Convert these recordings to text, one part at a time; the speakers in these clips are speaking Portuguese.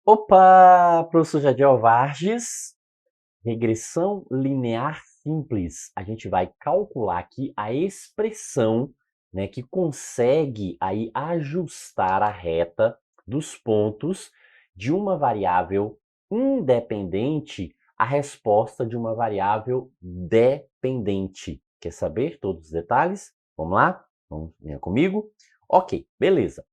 Opa, professor Jadiel Varges, regressão linear simples. A gente vai calcular aqui a expressão, né, que consegue aí ajustar a reta dos pontos de uma variável independente à resposta de uma variável dependente. Quer saber todos os detalhes? Vamos lá? Vamos, venha comigo? Ok, beleza.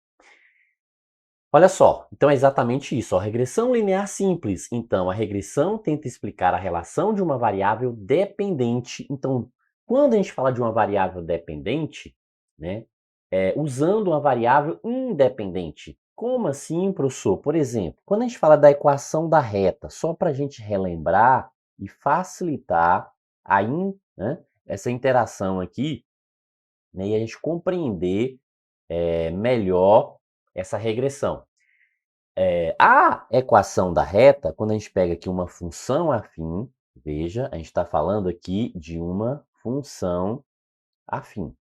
Olha só, então é exatamente isso, ó, regressão linear simples. Então, a regressão tenta explicar a relação de uma variável dependente. Então, quando a gente fala de uma variável dependente, né, usando uma variável independente. Como assim, professor? Por exemplo, quando a gente fala da equação da reta, só para a gente relembrar e facilitar né, essa interação aqui, né, e a gente compreender melhor essa regressão. A equação da reta, quando a gente pega aqui uma função afim, veja, a gente está falando aqui de uma função afim,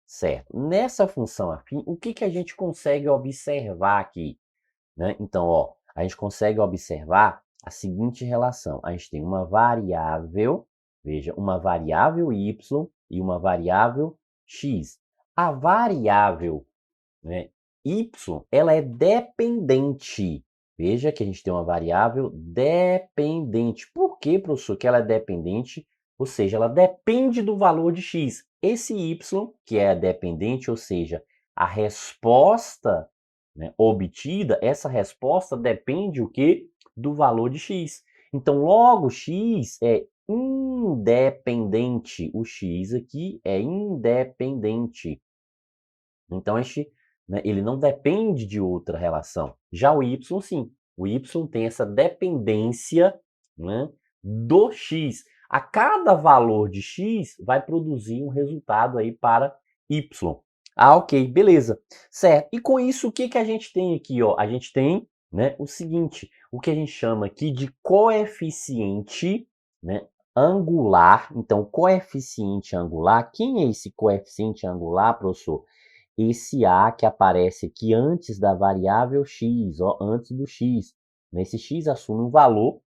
certo? Nessa função afim, o que a gente consegue observar aqui, né? Então, ó, a gente consegue observar a seguinte relação. A gente tem uma variável, veja, uma variável y e uma variável x. A variável, né, y, ela é dependente. Veja que a gente tem uma variável dependente. Por que, professor, que ela é dependente? Ou seja, ela depende do valor de x. Esse y, que é dependente, ou seja, a resposta, né, obtida, essa resposta depende o quê? Do valor de x. Então, logo, x é independente. O x aqui é independente. Então, né, ele não depende de outra relação. Já o y, sim. O y tem essa dependência, né, do x. A cada valor de x vai produzir um resultado aí para y. Ah, ok, beleza. Certo. E com isso, o que a gente tem aqui? Ó? A gente tem, né, o seguinte, o que a gente chama aqui de coeficiente, né, angular. Então, coeficiente angular, quem é esse coeficiente angular, professor? Esse A que aparece aqui antes da variável x, ó, antes do x. Esse x assume um valor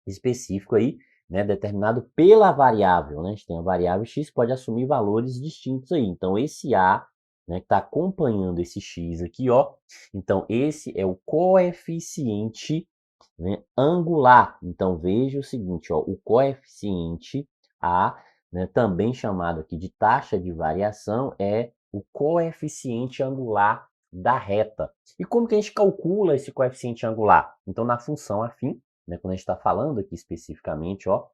específico aí, né, determinado pela variável. Né? A gente tem a variável x, pode assumir valores distintos aí. Então, esse A, né, que está acompanhando esse x aqui, ó, então esse é o coeficiente, né, angular. Então, veja o seguinte, ó, o coeficiente A, né, também chamado aqui de taxa de variação, é o coeficiente angular da reta. E como que a gente calcula esse coeficiente angular? Então, na função afim, né, quando a gente está falando aqui especificamente, ó,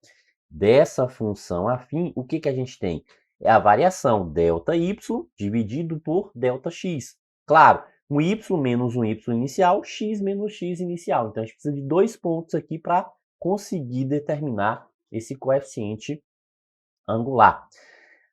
dessa função afim, o que a gente tem? É a variação ΔY dividido por ΔX. Claro, um y menos um y inicial, x menos x inicial. Então, a gente precisa de dois pontos aqui para conseguir determinar esse coeficiente angular.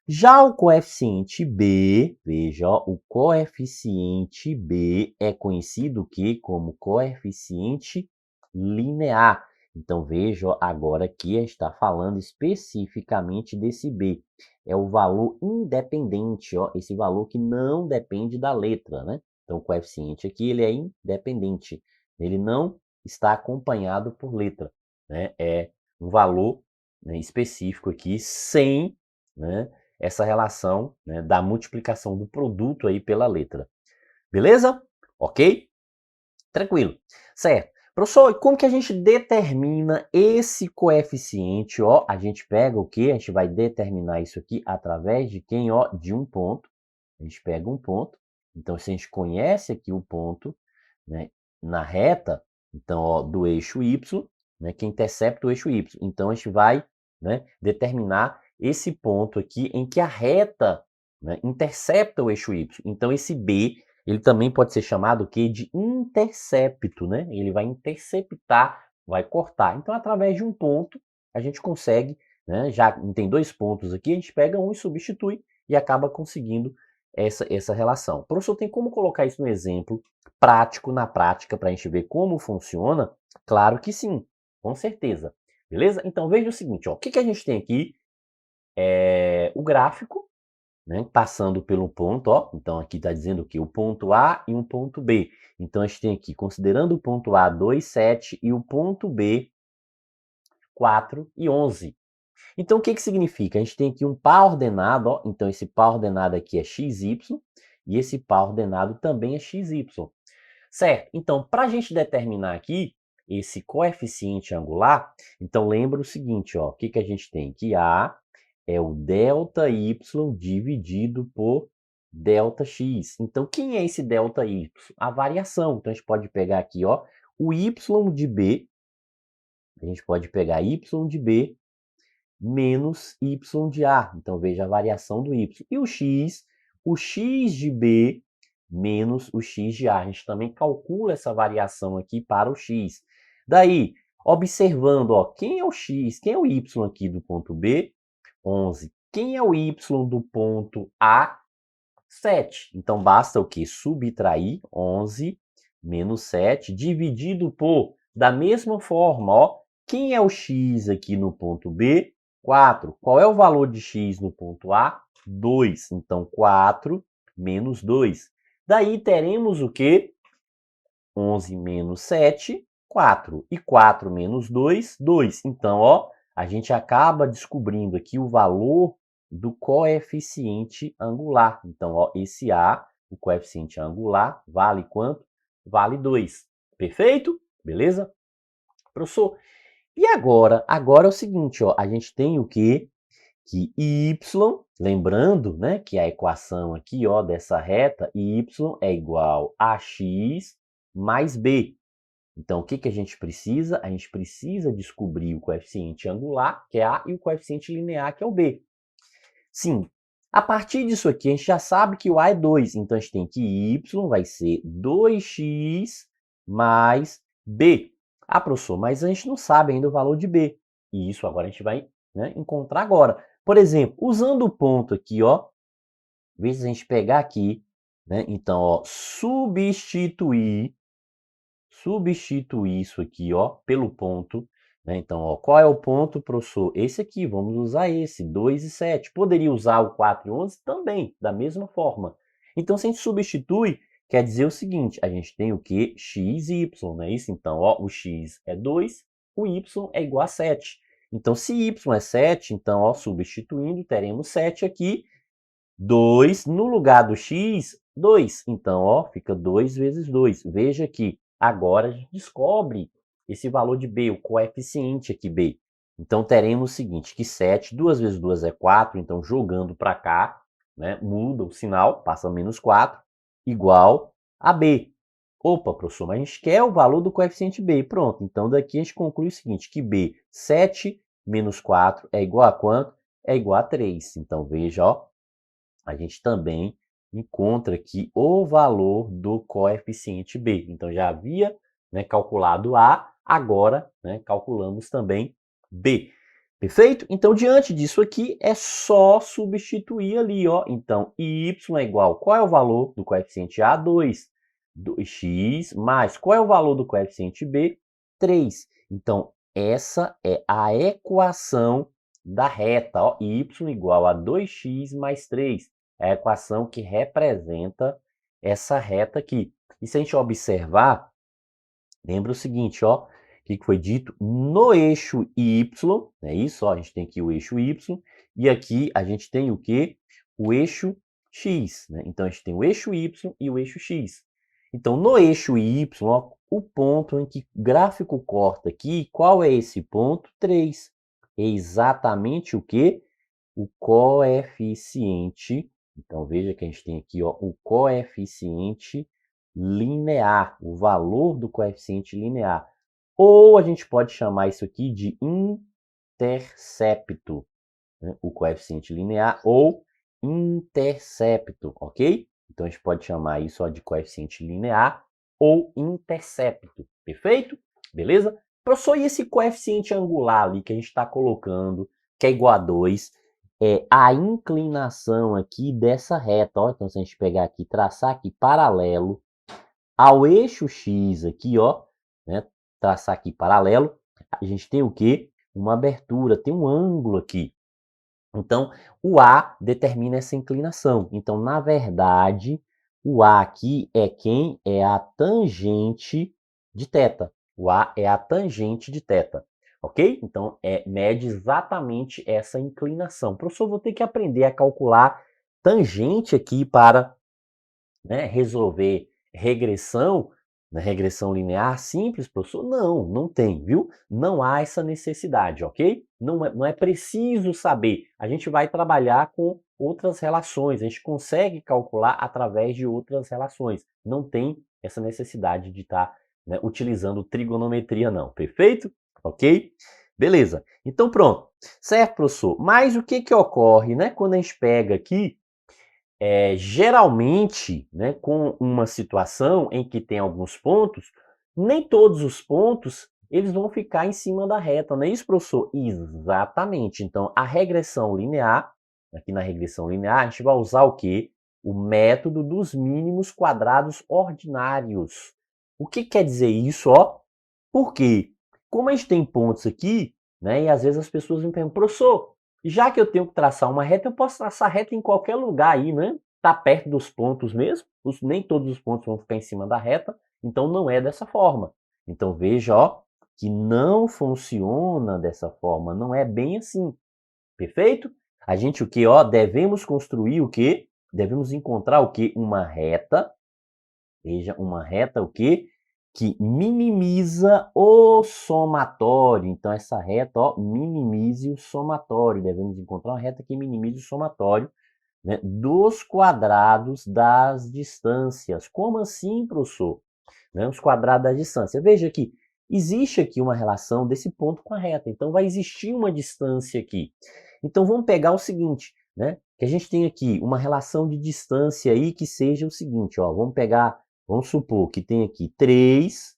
Já o coeficiente b, veja, ó, o coeficiente b é conhecido que como coeficiente linear. Então, veja, ó, agora que a gente está falando especificamente desse b. É o valor independente, ó, esse valor que não depende da letra, né? Então, o coeficiente aqui ele é independente. Ele não está acompanhado por letra, né? É um valor, né, específico aqui sem, né, essa relação, né, da multiplicação do produto aí pela letra. Beleza? Ok? Tranquilo. Certo. Professor, e como que a gente determina esse coeficiente? Ó, a gente pega o quê? A gente vai determinar isso aqui através de quem? Ó, de um ponto. A gente pega um ponto. Então, se a gente conhece aqui o ponto, né, na reta, então, ó, do eixo y, né, que intercepta o eixo y. Então, a gente vai, né, determinar esse ponto aqui em que a reta, né, intercepta o eixo y. Então, esse b, ele também pode ser chamado o quê? De intercepto, né? Ele vai interceptar, vai cortar. Então, através de um ponto, a gente consegue, né, já tem dois pontos aqui, a gente pega um e substitui e acaba conseguindo essa relação. Professor, tem como colocar isso no exemplo prático, na prática, para a gente ver como funciona? Claro que sim, com certeza. Beleza? Então veja o seguinte, ó, o que a gente tem aqui é o gráfico, né, passando pelo ponto, ó, então aqui está dizendo que o ponto A e um ponto B. Então, a gente tem aqui, considerando o ponto A, 2, 7 e o ponto B, 4 e 11. Então, o que que significa? A gente tem aqui um par ordenado, ó, então esse par ordenado aqui é xy, e esse par ordenado também é xy. Certo? Então, para a gente determinar aqui esse coeficiente angular, então lembra o seguinte, ó, o que que a gente tem? Que A é o delta y dividido por delta x. Então, quem é esse delta y? A variação. Então, a gente pode pegar aqui, ó, o y de b, a gente pode pegar y de b menos y de A. Então, veja a variação do y. E o x de B menos o x de A. A gente também calcula essa variação aqui para o x. Daí, observando, ó, quem é o x, quem é o y aqui do ponto B? 11. Quem é o y do ponto A? 7. Então, basta o quê? Subtrair 11 menos 7, dividido por, da mesma forma, ó, quem é o x aqui no ponto B? 4. Qual é o valor de x no ponto A? 2. Então, 4 menos 2. Daí teremos o quê? 11 menos 7, 4. E 4 menos 2, 2. Então, ó, a gente acaba descobrindo aqui o valor do coeficiente angular. Então, ó, esse A, o coeficiente angular, vale quanto? Vale 2. Perfeito? Beleza? Professor, e agora? Agora é o seguinte, ó, a gente tem o quê? Que y, lembrando, né, que a equação aqui, ó, dessa reta, y é igual a x mais b. Então, o que que a gente precisa? A gente precisa descobrir o coeficiente angular, que é A, e o coeficiente linear, que é o B. Sim, a partir disso aqui, a gente já sabe que o A é 2, então a gente tem que y vai ser 2x mais b. Ah, professor, mas a gente não sabe ainda o valor de b. E isso agora a gente vai, né, encontrar agora. Por exemplo, usando o ponto aqui, ó, veja se a gente pegar aqui, né, então, ó, substituir isso aqui, ó, pelo ponto, né? Então, ó, qual é o ponto, professor? Esse aqui, vamos usar esse, 2 e 7. Poderia usar o 4 e 11 também, da mesma forma. Então, se a gente substitui, quer dizer o seguinte, a gente tem o quê? X e y, não é isso? Então, ó, o x é 2, o y é igual a 7. Então, se y é 7, então, ó, substituindo, teremos 7 aqui, 2 no lugar do x, 2. Então, ó, fica 2 vezes 2. Veja aqui, agora a gente descobre esse valor de b, o coeficiente aqui b. Então, teremos o seguinte, que 7, 2 vezes 2 é 4, então jogando para cá, né, muda o sinal, passa menos 4, igual a b. Opa, professor, mas a gente quer o valor do coeficiente b. Pronto, então daqui a gente conclui o seguinte, que b, 7 menos 4 é igual a quanto? É igual a 3. Então, veja, ó, a gente também encontra aqui o valor do coeficiente b. Então, já havia, né, calculado A, agora, né, calculamos também b. Perfeito? Então, diante disso aqui, é só substituir ali, ó. Então, y é igual, qual é o valor do coeficiente A? 2. 2x mais, qual é o valor do coeficiente B? 3. Então, essa é a equação da reta, ó, y igual a 2x mais 3. É a equação que representa essa reta aqui. E se a gente observar, lembra o seguinte, ó, o que foi dito? No eixo y, é isso, ó, a gente tem aqui o eixo y, e aqui a gente tem o quê? O eixo x, né? Então, a gente tem o eixo y e o eixo x. Então, no eixo y, ó, o ponto em que o gráfico corta aqui, qual é esse ponto? 3. É exatamente o quê? O coeficiente. Então, veja que a gente tem aqui, ó, o coeficiente linear, o valor do coeficiente linear. Ou a gente pode chamar isso aqui de intercepto, né? O coeficiente linear ou intercepto, ok? Então, a gente pode chamar isso, ó, de coeficiente linear ou intercepto, perfeito? Beleza? Professor, e esse coeficiente angular ali que a gente está colocando, que é igual a 2, é a inclinação aqui dessa reta, ó. Então, se a gente pegar aqui, traçar aqui paralelo ao eixo X aqui, ó, né, traçar aqui paralelo, a gente tem o quê? Uma abertura, tem um ângulo aqui. Então, o A determina essa inclinação. Então, na verdade, o A aqui é quem? É a tangente de θ. O A é a tangente de θ. Ok? Então, mede exatamente essa inclinação. Professor, vou ter que aprender a calcular tangente aqui para, né, resolver regressão, né, regressão linear simples, professor? Não, não tem, viu? Não há essa necessidade, ok? Não é preciso saber. A gente vai trabalhar com outras relações, a gente consegue calcular através de outras relações. Não tem essa necessidade de estar, né, utilizando trigonometria, não. Perfeito? Ok? Beleza. Então, pronto. Certo, professor? Mas o que ocorre, né, quando a gente pega aqui geralmente, né, com uma situação em que tem alguns pontos, nem todos os pontos eles vão ficar em cima da reta, não é isso, professor? Exatamente. Então, a regressão linear, aqui na regressão linear, a gente vai usar o quê? O método dos mínimos quadrados ordinários. O que quer dizer isso, ó? Porque, como a gente tem pontos aqui, né, e às vezes as pessoas me perguntam, professor, já que eu tenho que traçar uma reta, eu posso traçar reta em qualquer lugar aí, né? Tá perto dos pontos mesmo, nem todos os pontos vão ficar em cima da reta, então não é dessa forma. Então veja, ó, que não funciona dessa forma, não é bem assim. Perfeito? A gente o que, ó, devemos construir o quê? Devemos encontrar o quê? Uma reta. Veja, uma reta o quê? Que minimiza o somatório. Então, essa reta, ó, minimize o somatório. Devemos encontrar uma reta que minimize o somatório, né, dos quadrados das distâncias. Como assim, professor? Né, os quadrados da distância. Veja que existe aqui uma relação desse ponto com a reta. Então, vai existir uma distância aqui. Então, vamos pegar o seguinte, né? Que a gente tem aqui uma relação de distância aí que seja o seguinte, ó. Vamos supor que tem aqui 3,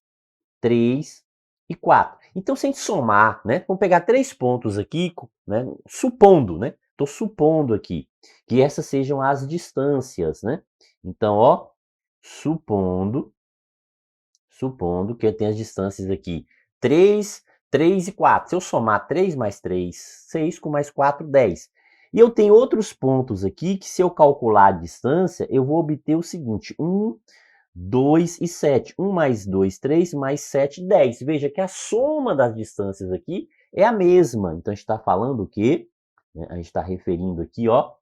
3 e 4. Então, se a gente somar, né? Vamos pegar 3 pontos aqui, né? Supondo, né? Estou supondo aqui que essas sejam as distâncias, né? Então, ó, supondo que eu tenho as distâncias aqui 3, 3 e 4. Se eu somar 3 mais 3, 6, com mais 4, 10. E eu tenho outros pontos aqui que, se eu calcular a distância, eu vou obter o seguinte: 1, 2 e 7. 1 mais 2, 3, mais 7, 10. Veja que a soma das distâncias aqui é a mesma. Então, a gente está falando o quê? A gente está referindo aqui, ó,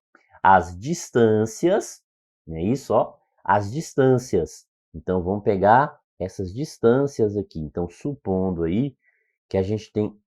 as distâncias, é isso, ó, as distâncias. Então, vamos pegar essas distâncias aqui. Então, supondo aí que a gente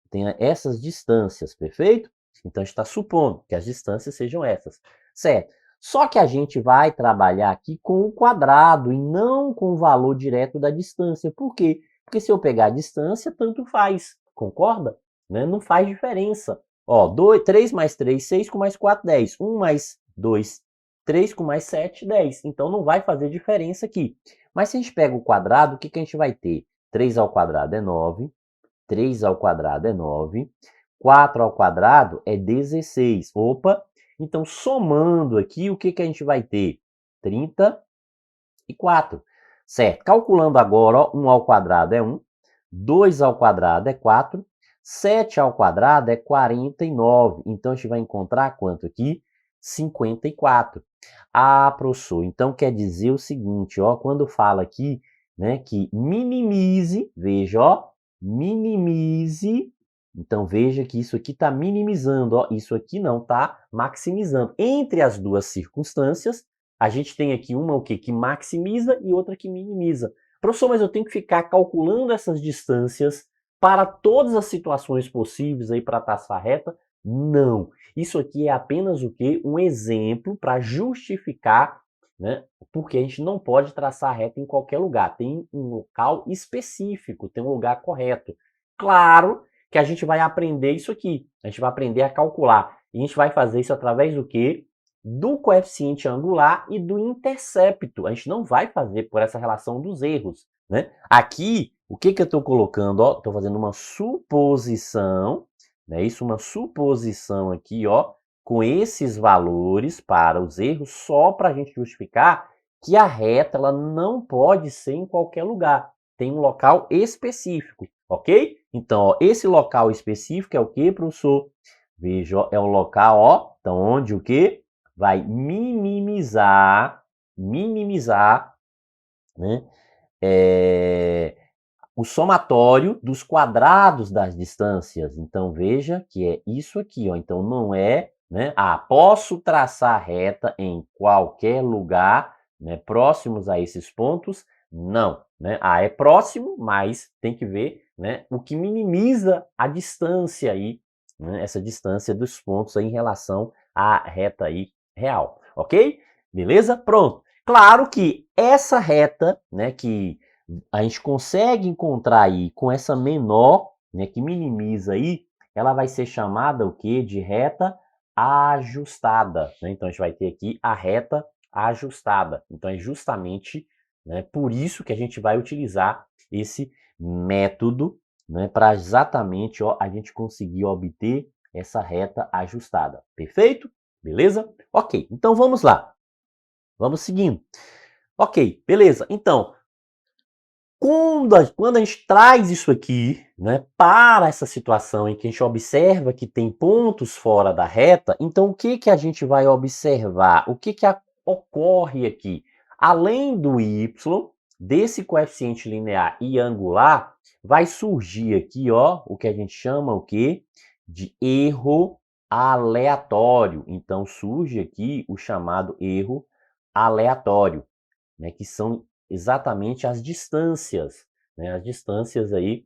tenha essas distâncias, perfeito? Então, a gente está supondo que as distâncias sejam essas, certo? Só que a gente vai trabalhar aqui com o quadrado e não com o valor direto da distância. Por quê? Porque se eu pegar a distância, tanto faz, concorda? Né? Não faz diferença. Ó, 3 mais 3, 6, com mais 4, 10. 1 mais 2, 3, com mais 7, 10. Então, não vai fazer diferença aqui. Mas se a gente pega o quadrado, o que a gente vai ter? 3 ao quadrado é 9, 3 ao quadrado é 9, 4 ao quadrado é 16. Opa! Então, somando aqui, o que a gente vai ter? 34. Certo. Calculando agora, ó, 1 ao quadrado é 1, 2 ao quadrado é 4, 7 ao quadrado é 49. Então, a gente vai encontrar quanto aqui? 54. Ah, professor, então quer dizer o seguinte, ó, quando fala aqui, né, que minimize, veja, ó, minimize, então veja que isso aqui está minimizando, ó, isso aqui não está maximizando. Entre as duas circunstâncias, a gente tem aqui uma o quê? Que maximiza e outra que minimiza. Professor, mas eu tenho que ficar calculando essas distâncias para todas as situações possíveis aí para traçar reta? Não. Isso aqui é apenas o quê? Um exemplo para justificar, né, porque a gente não pode traçar reta em qualquer lugar. Tem um local específico, tem um lugar correto. Claro que a gente vai aprender isso aqui. A gente vai aprender a calcular. E a gente vai fazer isso através do quê? Do coeficiente angular e do intercepto. A gente não vai fazer por essa relação dos erros, né? Aqui, o que eu estou colocando? Estou fazendo uma suposição, né? Isso, uma suposição aqui, ó, com esses valores para os erros, só para a gente justificar que a reta ela não pode ser em qualquer lugar. Tem um local específico, ok? Então, ó, esse local específico é o que, professor? Veja, ó, é o local, ó, então onde o quê? Vai minimizar, né, o somatório dos quadrados das distâncias. Então, veja que é isso aqui, ó. Então, não é, né? Ah, posso traçar reta em qualquer lugar, né, próximos a esses pontos? Não, né? Ah, é próximo, mas tem que ver, né, o que minimiza a distância aí, né, essa distância dos pontos aí em relação à reta aí real, ok? Beleza? Pronto. Claro que essa reta, né, que a gente consegue encontrar aí com essa menor, né, que minimiza aí, ela vai ser chamada o quê? De reta ajustada, né? Então a gente vai ter aqui a reta ajustada. Então é justamente, né, por isso que a gente vai utilizar esse método, né, para exatamente, ó, a gente conseguir obter essa reta ajustada. Perfeito? Beleza? Ok, então vamos lá. Vamos seguindo. Ok, beleza. Então, quando a gente traz isso aqui, né, para essa situação em que a gente observa que tem pontos fora da reta, então o que que a gente vai observar? O que que ocorre aqui? Além do y, desse coeficiente linear e angular, vai surgir aqui, ó, o que a gente chama o quê? De erro aleatório. Então surge aqui o chamado erro aleatório, né, que são exatamente as distâncias, né, as distâncias aí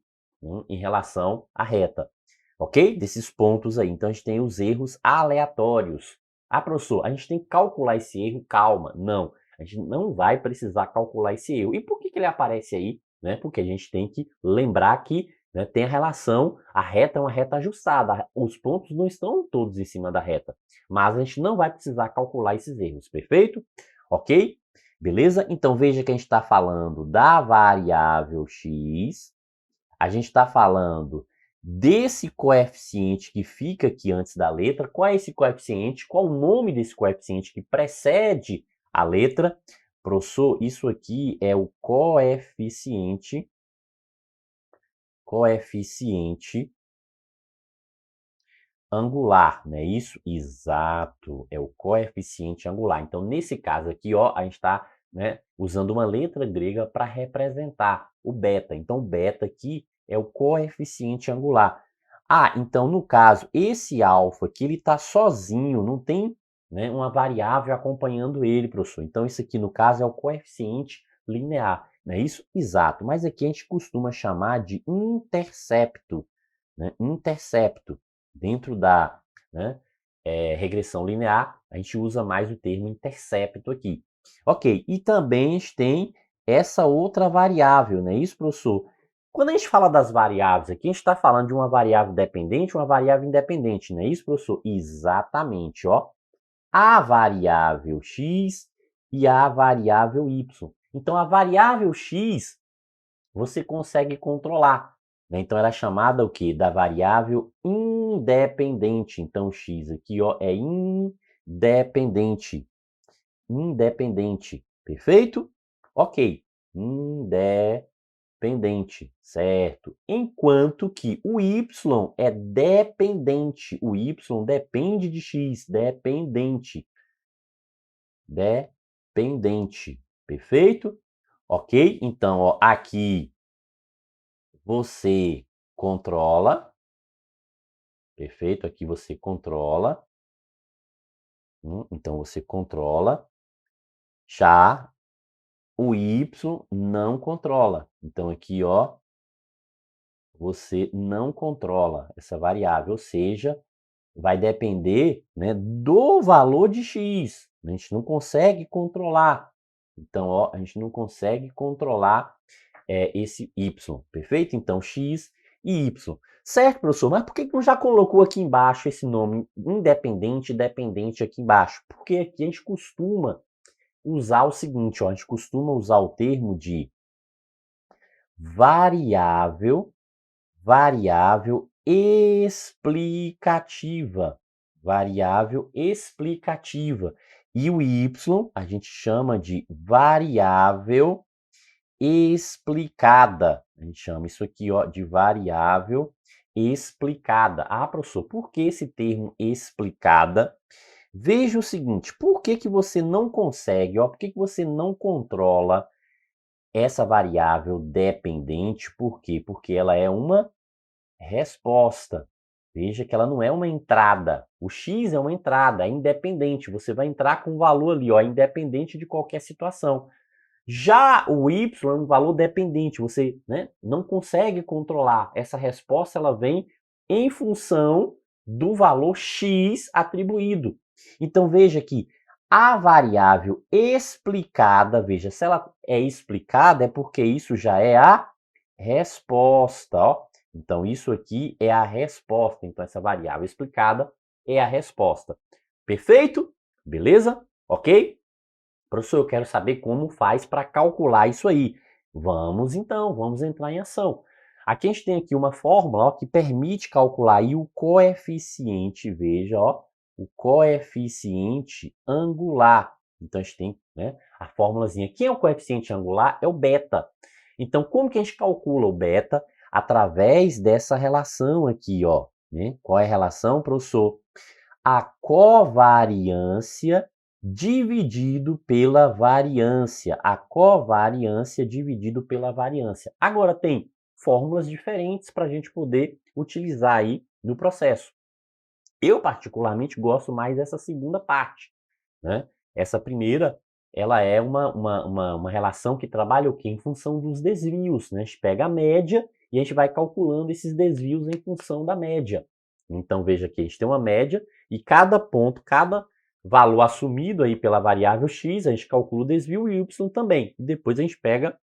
em relação à reta, ok? Desses pontos aí. Então a gente tem os erros aleatórios. Ah, professor, a gente tem que calcular esse erro? Calma, não. A gente não vai precisar calcular esse erro. E por que que ele aparece aí? Né? Porque a gente tem que lembrar que, né, tem a relação, a reta é uma reta ajustada, os pontos não estão todos em cima da reta, mas a gente não vai precisar calcular esses erros, perfeito? Ok? Beleza? Então veja que a gente está falando da variável x, a gente está falando desse coeficiente que fica aqui antes da letra. Qual é esse coeficiente? Qual o nome desse coeficiente que precede a letra? Professor, isso aqui é o coeficiente angular, não é isso? Exato, é o coeficiente angular. Então, nesse caso aqui, ó, a gente está, né, usando uma letra grega para representar o beta. Então, o beta aqui é o coeficiente angular. Ah, então, no caso, esse alfa aqui, ele está sozinho, não tem, né, uma variável acompanhando ele, professor. Então, isso aqui, no caso, é o coeficiente linear, não é isso? Exato, mas aqui a gente costuma chamar de intercepto, né? Intercepto. Dentro da, né, regressão linear, a gente usa mais o termo intercepto aqui. Ok, e também a gente tem essa outra variável, não é isso, professor? Quando a gente fala das variáveis aqui, a gente está falando de uma variável dependente e uma variável independente, não é isso, professor? Exatamente, ó. A variável x e a variável y. Então, a variável x você consegue controlar, né? Então, ela é chamada o quê? Da variável independente. Então, x aqui, ó, é independente. Independente. Perfeito? Ok. Independente, certo? Enquanto que o y é dependente. O y depende de x, dependente. Dependente. Perfeito? Ok? Então, ó, aqui você controla, perfeito? Aqui você controla, então você controla, já o y não controla. Então aqui, ó, você não controla essa variável, ou seja, vai depender, né, do valor de x. A gente não consegue controlar. Então, ó, a gente não consegue controlar esse y, perfeito? Então, x e y. Certo, professor, mas por que não já colocou aqui embaixo esse nome independente, dependente aqui embaixo? Porque aqui a gente costuma usar o seguinte, ó, a gente costuma usar o termo de variável, variável explicativa. Variável explicativa. E o y a gente chama de variável explicada. A gente chama isso aqui, ó, de variável explicada. Ah, professor, por que esse termo explicada? Veja o seguinte, por que que você não consegue, ó, por que que você não controla essa variável dependente? Por quê? Porque ela é uma resposta. Veja que ela não é uma entrada. O x é uma entrada, é independente. Você vai entrar com o valor ali, ó, independente de qualquer situação. Já o y é um valor dependente. Você, né, não consegue controlar. Essa resposta ela vem em função do valor x atribuído. Então veja que a variável explicada, veja, se ela é explicada é porque isso já é a resposta, ó. Então, isso aqui é a resposta. Então, essa variável explicada é a resposta. Perfeito? Beleza? Ok? Professor, eu quero saber como faz para calcular isso aí. Vamos então, vamos entrar em ação. Aqui a gente tem aqui uma fórmula, ó, que permite calcular aí o coeficiente, veja, ó, o coeficiente angular. Então a gente tem, né, a formulazinha. Quem é o coeficiente angular? É o beta. Então como que a gente calcula o beta? Através dessa relação aqui, ó, né? Qual é a relação, professor? A covariância dividido pela variância. A covariância dividido pela variância. Agora tem fórmulas diferentes para a gente poder utilizar aí no processo. Eu, particularmente, gosto mais dessa segunda parte, né? Essa primeira, ela é uma relação que trabalha o quê? Em função dos desvios, né? A gente pega a média e a gente vai calculando esses desvios em função da média. Então, veja que a gente tem uma média e cada ponto, cada valor assumido aí pela variável x, a gente calcula o desvio e y também. E depois a gente pega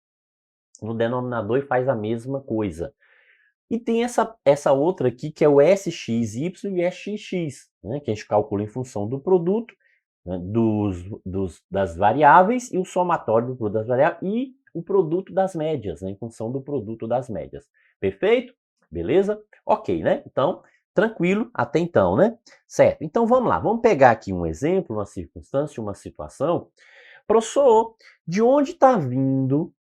no denominador e faz a mesma coisa. E tem essa outra aqui, que é o SXY e SXX, né, que a gente calcula em função do produto, né, das variáveis e o somatório do produto das variáveis e o produto das médias, né, em função do produto das médias. Perfeito? Beleza? Ok, né? Então, tranquilo até então, né? Certo. Então, vamos lá. Vamos pegar aqui um exemplo, uma circunstância, uma situação. Professor, de onde está vindo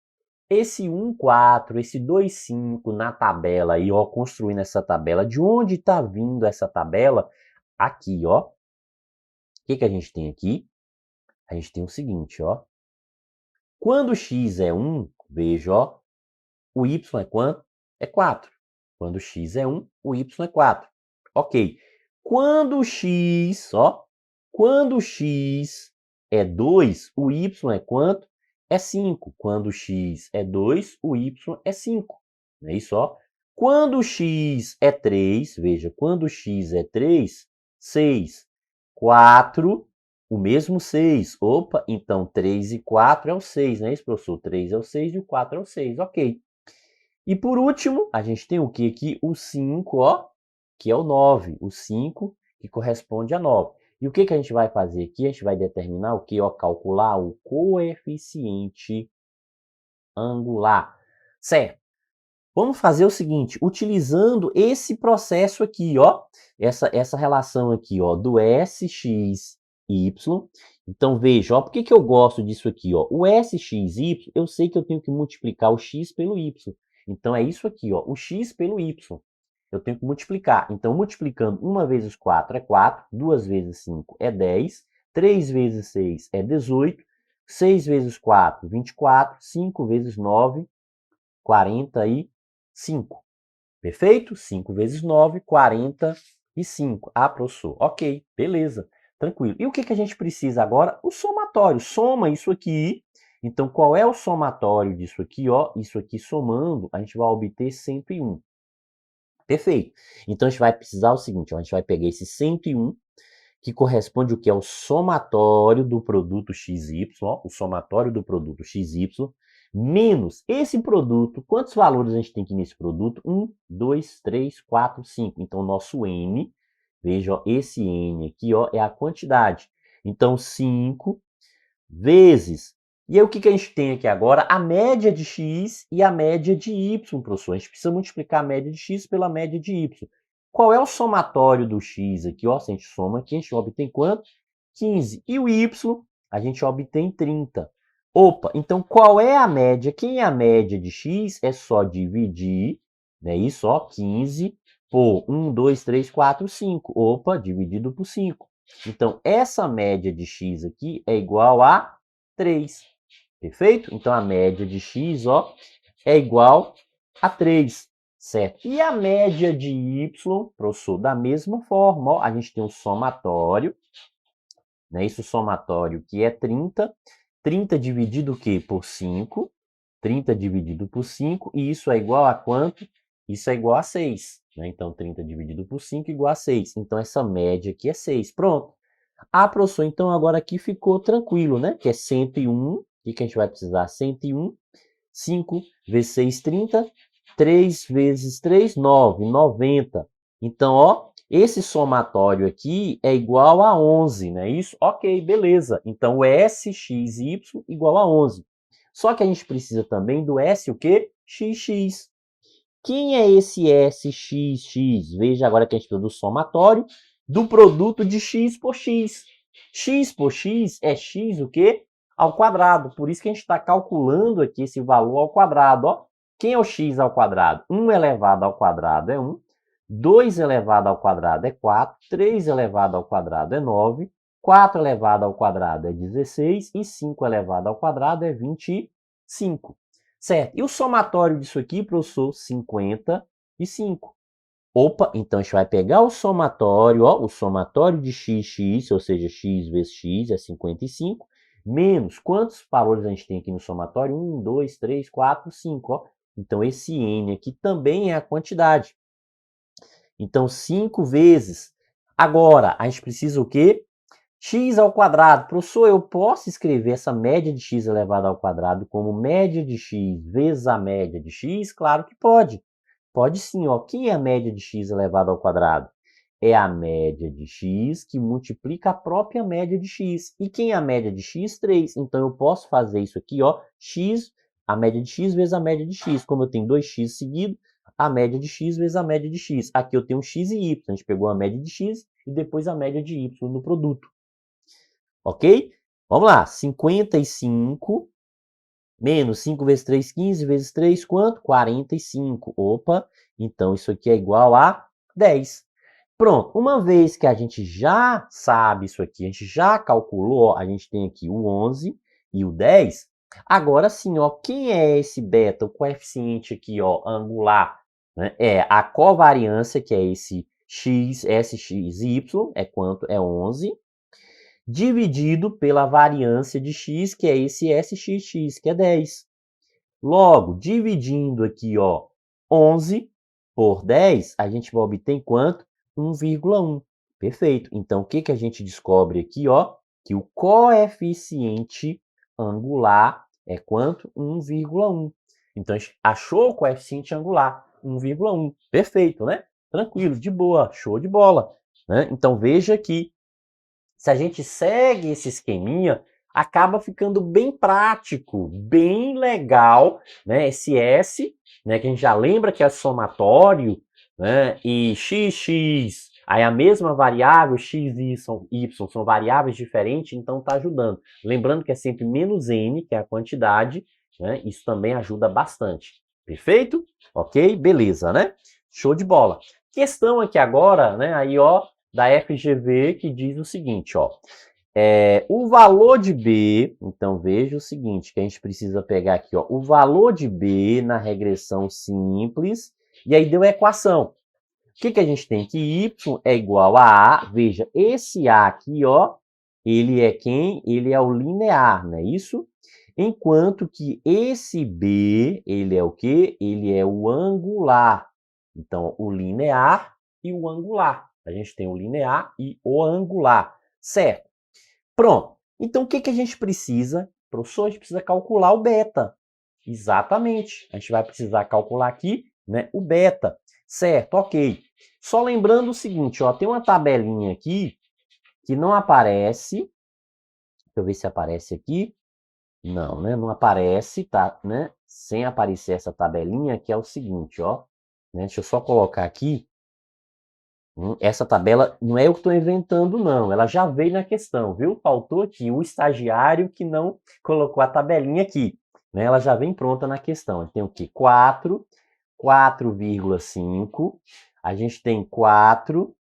esse 1,4, esse 2,5 na tabela aí, ó, construindo essa tabela, de onde está vindo essa tabela? Aqui, ó. O que que a gente tem aqui? A gente tem o seguinte, ó. Quando x é 1, veja, ó, o y é quanto? É 4. Quando x é 1, o y é 4. Ok. Quando x, ó, quando x é 2, o y é quanto? É 5. Quando x é 2, o y é 5. Não é isso, ó? Quando x é 3, veja, quando x é 3, 6, 4, o mesmo 6. Opa, então 3 e 4 é o 6, não é isso, professor? 3 é o 6 e o 4 é o 6, ok. E por último, a gente tem o que aqui? O 5, ó, que é o 9. O 5 que corresponde a 9. E o que que a gente vai fazer aqui? A gente vai determinar o que? Ó, calcular o coeficiente angular. Certo. Vamos fazer o seguinte, utilizando esse processo aqui, ó, essa relação aqui, ó, do SXY. Então, veja, ó, por que que eu gosto disso aqui, ó? O SXY, eu sei que eu tenho que multiplicar o x pelo y. Então, é isso aqui, ó, o x pelo y. Eu tenho que multiplicar. Então, multiplicando 1 vezes 4 é 4, 2 vezes 5 é 10, 3 vezes 6 é 18, 6 vezes 4, 24, 5 vezes 9, 45. Perfeito? 5 vezes 9, 45. Ah, professor, ok, beleza, tranquilo. E o que que a gente precisa agora? O somatório. Soma isso aqui. Então, qual é o somatório disso aqui? Ó, isso aqui somando, a gente vai obter 101. Perfeito. Então, a gente vai precisar o seguinte, ó, a gente vai pegar esse 101, que corresponde o que é o somatório do produto XY, ó, o somatório do produto XY, menos esse produto. Quantos valores a gente tem aqui nesse produto? 1, 2, 3, 4, 5. Então, o nosso N, veja, ó, esse N aqui, ó, é a quantidade. Então, 5 vezes. E aí, o que que a gente tem aqui agora? A média de x e a média de y, professor. A gente precisa multiplicar a média de x pela média de y. Qual é o somatório do x aqui? Ó, se a gente soma aqui, a gente obtém quanto? 15. E o y, a gente obtém 30. Opa, então qual é a média? Quem é a média de x? É só dividir, né? Isso, ó, 15 por 1, 2, 3, 4, 5. Opa, dividido por 5. Então, essa média de x aqui é igual a 3. Perfeito? Então, a média de x, ó, é igual a 3, certo? E a média de y, professor, da mesma forma, ó, a gente tem um somatório, né? Isso somatório que é 30. 30 dividido o quê? Por 5. 30 dividido por 5, e isso é igual a quanto? Isso é igual a 6. Né? Então, 30 dividido por 5 é igual a 6. Então, essa média aqui é 6. Pronto. Ah, professor, então agora aqui ficou tranquilo, né? Que é 101. O que a gente vai precisar? 101. 5 vezes 6, 30. 3 vezes 3, 9. 90. Então, ó, esse somatório aqui é igual a 11, não é isso? Ok, beleza. Então, o SXY igual a 11. Só que a gente precisa também do S o quê? XX. Quem é esse SXX? Veja agora que a gente precisa do somatório do produto de x por x. X por x é x o quê? Ao quadrado. Por isso que a gente está calculando aqui esse valor ao quadrado. Ó. Quem é o x ao quadrado? 1 elevado ao quadrado é 1. 2 elevado ao quadrado é 4. 3 elevado ao quadrado é 9. 4 elevado ao quadrado é 16. E 5 elevado ao quadrado é 25. Certo. E o somatório disso aqui, professor? 55. Opa, então a gente vai pegar o somatório, ó, o somatório de x, ou seja, x vezes x é 55, menos quantos valores a gente tem aqui no somatório? 1, 2, 3, 4, 5, ó. Então, esse n aqui também é a quantidade. Então, 5 vezes. Agora, a gente precisa o quê? X ao quadrado. Professor, eu posso escrever essa média de x elevado ao quadrado como média de x vezes a média de x? Claro que pode. Pode sim, ó. Quem é a média de x elevado ao quadrado? É a média de x que multiplica a própria média de x. E quem é a média de x? 3. Então, eu posso fazer isso aqui, ó. X, a média de x vezes a média de x. Como eu tenho 2x seguido, a média de x vezes a média de x. Aqui eu tenho x e y. A gente pegou a média de x e depois a média de y no produto. Ok? Vamos lá. 55 menos 5 vezes 3, 15 vezes 3, quanto? 45. Opa, então isso aqui é igual a 10. Pronto, uma vez que a gente já sabe isso aqui, a gente já calculou, ó, a gente tem aqui o 11 e o 10. Agora sim, ó, quem é esse beta, o coeficiente aqui, ó, angular? Né? É a covariância, que é esse x, SXY, é quanto? É 11 dividido pela variância de x, que é esse SXX, que é 10. Logo, dividindo aqui, ó, 11 por 10, a gente vai obter quanto? 1,1. Perfeito. Então, o que a gente descobre aqui, ó? Que o coeficiente angular é quanto? 1,1. Então, a gente achou o coeficiente angular, 1,1. Perfeito, né? Tranquilo, de boa, show de bola. Né? Então, veja que se a gente segue esse esqueminha, acaba ficando bem prático, bem legal, né? Esse S, né, que a gente já lembra que é somatório, né? E x, aí a mesma variável, x e y são variáveis diferentes, então tá ajudando. Lembrando que é sempre menos n, que é a quantidade, né? Isso também ajuda bastante. Perfeito? Ok? Beleza, né? Show de bola. Questão aqui agora, né? Aí, ó, da FGV, que diz o seguinte, ó. O valor de B, então veja o seguinte, que a gente precisa pegar aqui, ó, o valor de B na regressão simples, e aí deu a equação. O que a gente tem? Que y é igual a A, veja, esse A aqui, ó, ele é quem? Ele é o linear, não é isso? Enquanto que esse B, ele é o quê? Ele é o angular. Então, o linear e o angular. A gente tem o linear e o angular, certo? Pronto. Então, o que a gente precisa? Professor, a gente precisa calcular o beta. Exatamente. A gente vai precisar calcular aqui, né, o beta. Certo, ok. Só lembrando o seguinte, ó, tem uma tabelinha aqui que não aparece. Deixa eu ver se aparece aqui. Não, né? Não aparece, tá? Né? Sem aparecer essa tabelinha, que é o seguinte, ó. Né? Deixa eu só colocar aqui. Essa tabela não é eu que estou inventando, não. Ela já veio na questão, viu? Faltou aqui o estagiário que não colocou a tabelinha aqui. Né? Ela já vem pronta na questão. Tem o quê? 4, 4,5. A gente tem 4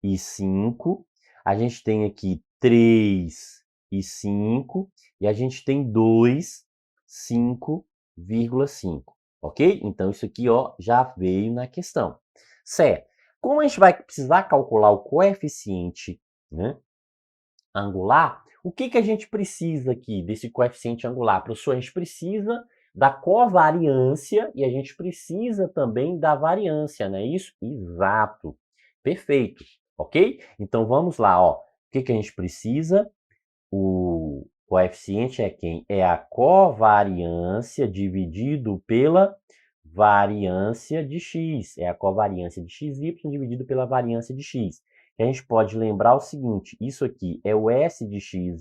e 5. A gente tem aqui 3 e 5. E a gente tem 2, 5,5. Ok? Então, isso aqui ó, já veio na questão. Certo. Como a gente vai precisar calcular o coeficiente, né, angular, o que a gente precisa aqui desse coeficiente angular? Professor, a gente precisa da covariância e a gente precisa também da variância, não é isso? Exato. Perfeito. Ok? Então, vamos lá. Ó. O que a gente precisa? O coeficiente é quem? É a covariância dividido pela variância de x. É a covariância de xy dividido pela variância de x. E a gente pode lembrar o seguinte, isso aqui é o S de xy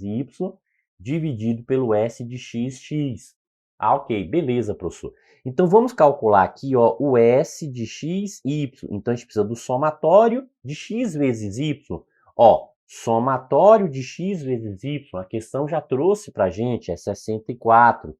dividido pelo S de xx. Ah, ok, beleza, professor. Então, vamos calcular aqui ó, o S de x e y. Então, a gente precisa do somatório de x vezes y. Ó, somatório de x vezes y, a questão já trouxe para a gente, é 64.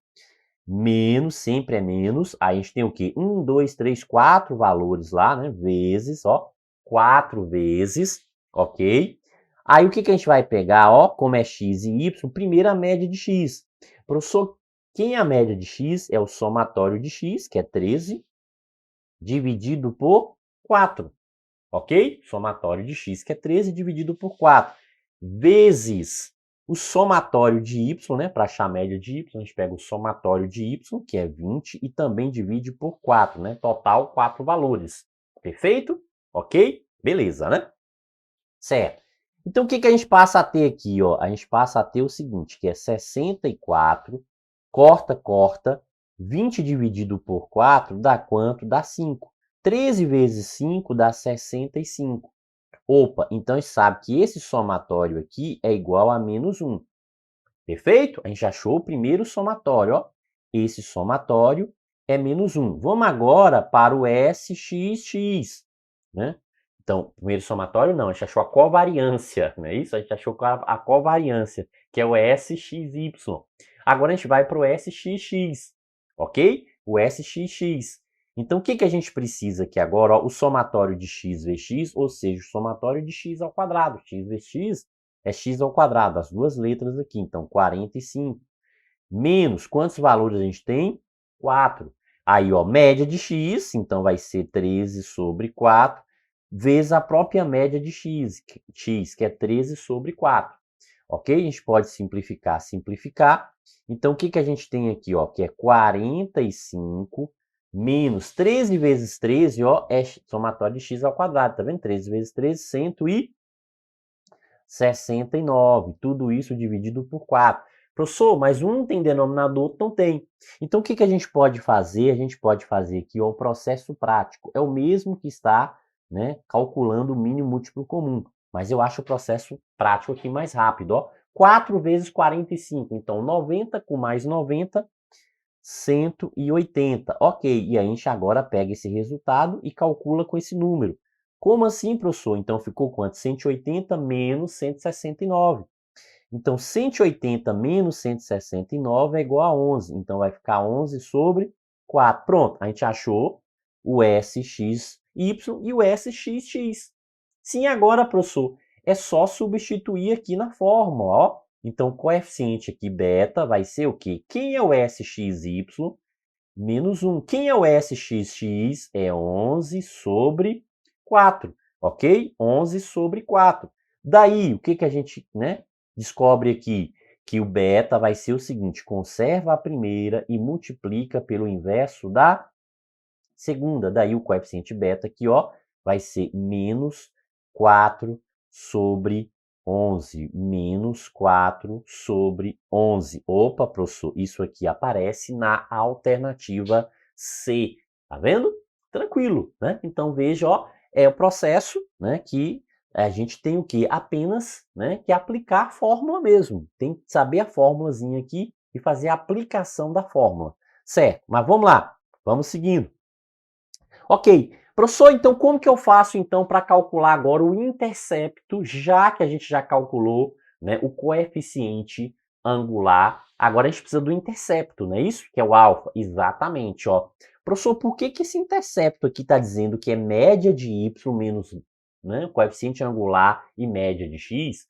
Menos, sempre é menos. Aí a gente tem o quê? 1, 2, 3, 4 valores lá, né? Vezes, ó. 4 vezes, ok? Aí o que a gente vai pegar, ó? Como é x e y, primeiro a média de x. Professor, quem é a média de x? É o somatório de x, que é 13, dividido por 4. Ok? Somatório de x, que é 13, dividido por 4, vezes o somatório de y, né? Para achar a média de y, a gente pega o somatório de y, que é 20, e também divide por 4, né? Total, 4 valores. Perfeito? Ok? Beleza, né? Certo. Então, o que a gente passa a ter aqui, ó? A gente passa a ter o seguinte, que é 64, corta, 20 dividido por 4 dá quanto? Dá 5. 13 vezes 5 dá 65. Opa, então a gente sabe que esse somatório aqui é igual a menos 1. Perfeito? A gente achou o primeiro somatório, ó. Esse somatório é menos 1. Vamos agora para o SXX, né? Então, primeiro somatório não, a gente achou a covariância, não é isso? A gente achou a covariância, que é o SXY. Agora a gente vai para o SXX, ok? O SXX. Então, o que a gente precisa aqui agora? Ó, o somatório de x vezes x, ou seja, o somatório de x ao quadrado. X vezes x é x ao quadrado, as duas letras aqui. Então, 45. Menos, quantos valores a gente tem? 4. Aí, ó, média de x, então vai ser 13 sobre 4, vezes a própria média de x, que é 13 sobre 4. Ok? A gente pode simplificar. Então, o que a gente tem aqui, ó, que é 45 menos 13 vezes 13, ó, é somatório de x ao quadrado, tá vendo? 13 vezes 13, 169. Tudo isso dividido por 4. Professor, mas um tem denominador, outro não tem. Então, o que a gente pode fazer? A gente pode fazer aqui ó, o processo prático. É o mesmo que está, né, calculando o mínimo múltiplo comum. Mas eu acho o processo prático aqui mais rápido. Ó. 4 vezes 45. Então, 90 com mais 90, 180. Ok, e a gente agora pega esse resultado e calcula com esse número. Como assim, professor? Então, ficou quanto? 180 menos 169. Então, 180 menos 169 é igual a 11. Então, vai ficar 11 sobre 4. Pronto, a gente achou o SXY e o SXX. Sim, agora, professor, é só substituir aqui na fórmula, ó. Então, o coeficiente aqui, beta, vai ser o quê? Quem é o SXY? Menos 1. Quem é o SXX? É 11 sobre 4, ok? 11 sobre 4. Daí, o que a gente, né, descobre aqui? Que o beta vai ser o seguinte, conserva a primeira e multiplica pelo inverso da segunda. Daí, o coeficiente beta aqui, ó, vai ser menos 4 sobre 11. Menos 4 sobre 11. Opa, professor, isso aqui aparece na alternativa C. Tá vendo? Tranquilo, né? Então, veja, ó, é o processo, né, que a gente tem o quê? Apenas, né, que aplicar a fórmula mesmo. Tem que saber a fórmulazinha aqui e fazer a aplicação da fórmula. Certo, mas vamos lá. Vamos seguindo. Ok. Professor, então como que eu faço então para calcular agora o intercepto, já que a gente já calculou, né, o coeficiente angular. Agora a gente precisa do intercepto, não é isso? Que é o alfa. Exatamente, ó. Professor, por que esse intercepto aqui está dizendo que é média de y menos, né, coeficiente angular e média de x?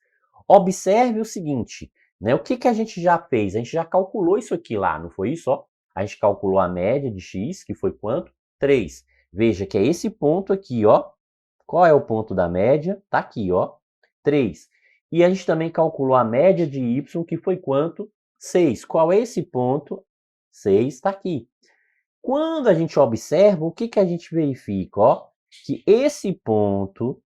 Observe o seguinte, né? O que a gente já fez? A gente já calculou isso aqui lá, não foi isso? Ó? A gente calculou a média de x, que foi quanto? 3. Veja que é esse ponto aqui, ó. Qual é o ponto da média? Tá aqui, ó. 3. E a gente também calculou a média de y, que foi quanto? 6. Qual é esse ponto? 6 está aqui. Quando a gente observa, o que a gente verifica? Ó, que esse ponto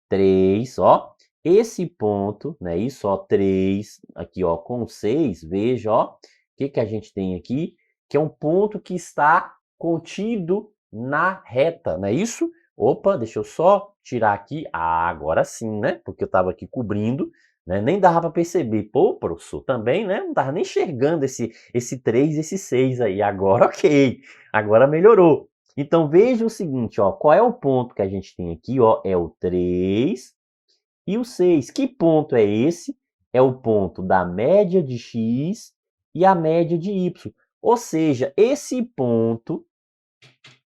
3, ó, esse ponto, né, isso, ó, 3, aqui, ó, com 6, veja, ó, o que a gente tem aqui? Que é um ponto que está contido na reta, não é isso? Opa, deixa eu só tirar aqui. Ah, agora sim, né? Porque eu estava aqui cobrindo, né? Nem dava para perceber. Pô, professor, também, né? Não estava nem enxergando esse 3, esse 6 aí. Agora, ok. Agora melhorou. Então, veja o seguinte, ó, qual é o ponto que a gente tem aqui, ó, é o 3 e o 6. Que ponto é esse? É o ponto da média de x e a média de y. Ou seja, esse ponto,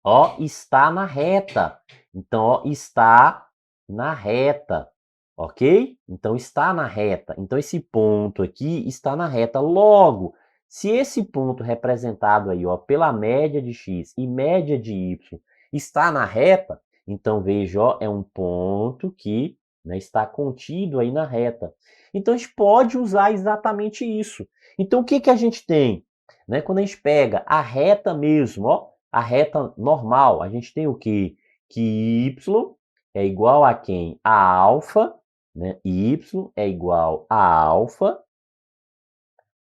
ó, está na reta. Então, ó, está na reta, ok? Então, está na reta. Então, esse ponto aqui está na reta. Logo, se esse ponto representado aí, ó, pela média de x e média de y está na reta, então veja, ó, é um ponto que, né, está contido aí na reta. Então a gente pode usar exatamente isso. Então o que a gente tem, né? Quando a gente pega a reta mesmo, ó, a reta normal, a gente tem o quê? Que y é igual a quem? A alfa, né? Y é igual a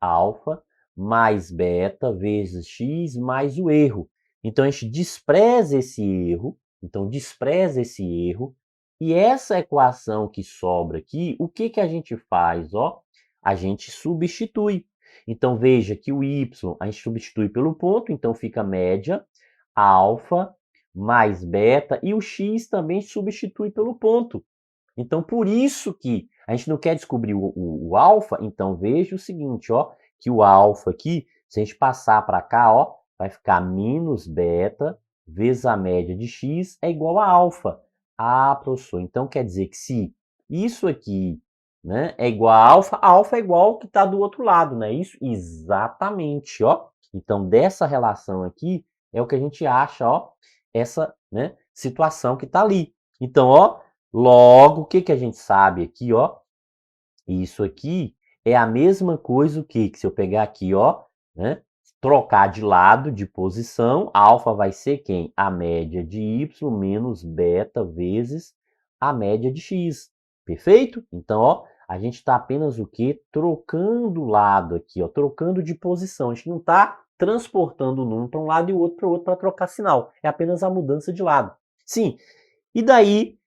alfa mais beta vezes x mais o erro. Então, a gente despreza esse erro. Então, despreza esse erro. E essa equação que sobra aqui, o que a gente faz? Ó, a gente substitui. Então, veja que o y a gente substitui pelo ponto, então fica média, alfa mais beta, e o x também substitui pelo ponto. Então, por isso que a gente não quer descobrir o alfa, então veja o seguinte, ó, que o alfa aqui, se a gente passar para cá, ó, vai ficar menos beta vezes a média de x é igual a alfa. Ah, professor, então quer dizer que se isso aqui, né, é igual a alfa é igual ao que está do outro lado, não é isso? Exatamente, ó. Então, dessa relação aqui, é o que a gente acha, ó, essa, né, situação que está ali. Então, ó, logo, o que a gente sabe aqui, ó? Isso aqui é a mesma coisa que se eu pegar aqui, ó, né? Trocar de lado, de posição, alfa vai ser quem? A média de y menos beta vezes a média de x. Perfeito? Então, ó, a gente está apenas o quê? Trocando lado aqui, ó, trocando de posição. A gente não está transportando o número para um lado e o outro para o outro para trocar sinal. É apenas a mudança de lado. Sim. E daí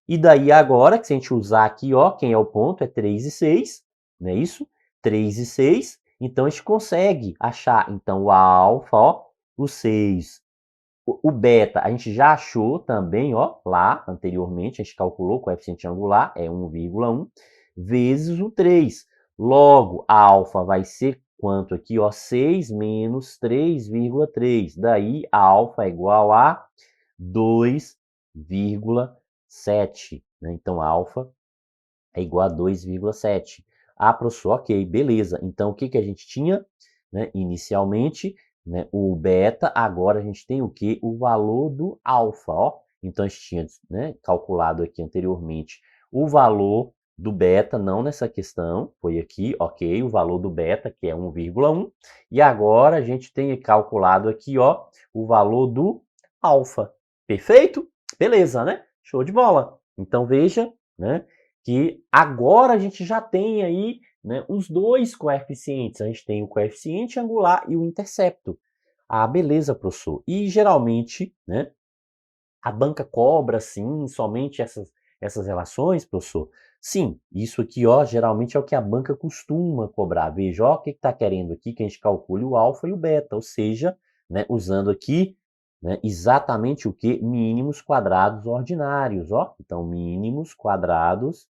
agora, que se a gente usar aqui, ó, quem é o ponto? É 3 e 6, não é isso? 3 e 6. Então, a gente consegue achar, então, o alfa, ó, o 6. O beta, a gente já achou também, ó, lá anteriormente, a gente calculou o coeficiente angular, é 1,1, vezes o 3. Logo, a alfa vai ser quanto aqui, ó? 6 menos 3,3. Daí, a alfa é igual a 2,7. Né? Então, alfa é igual a 2,7. Ah, professor, ok, beleza. Então, o que a gente tinha? Né? Inicialmente, né, o beta, agora a gente tem o quê? O valor do alfa, ó. Então, a gente tinha, né, calculado aqui anteriormente o valor do beta, não nessa questão, foi aqui, ok, o valor do beta, que é 1,1. E agora a gente tem calculado aqui, ó, o valor do alfa. Perfeito? Beleza, né? Show de bola. Então, veja, né, que agora a gente já tem aí, né, os dois coeficientes. A gente tem o coeficiente angular e o intercepto. Ah, beleza, professor. E geralmente, né, a banca cobra, sim, somente essas relações, professor? Sim, isso aqui, ó, geralmente é o que a banca costuma cobrar. Veja, ó, o que está querendo aqui, que a gente calcule o alfa e o beta, ou seja, né, usando aqui, né, exatamente o que? Mínimos quadrados ordinários, ó. Então, mínimos quadrados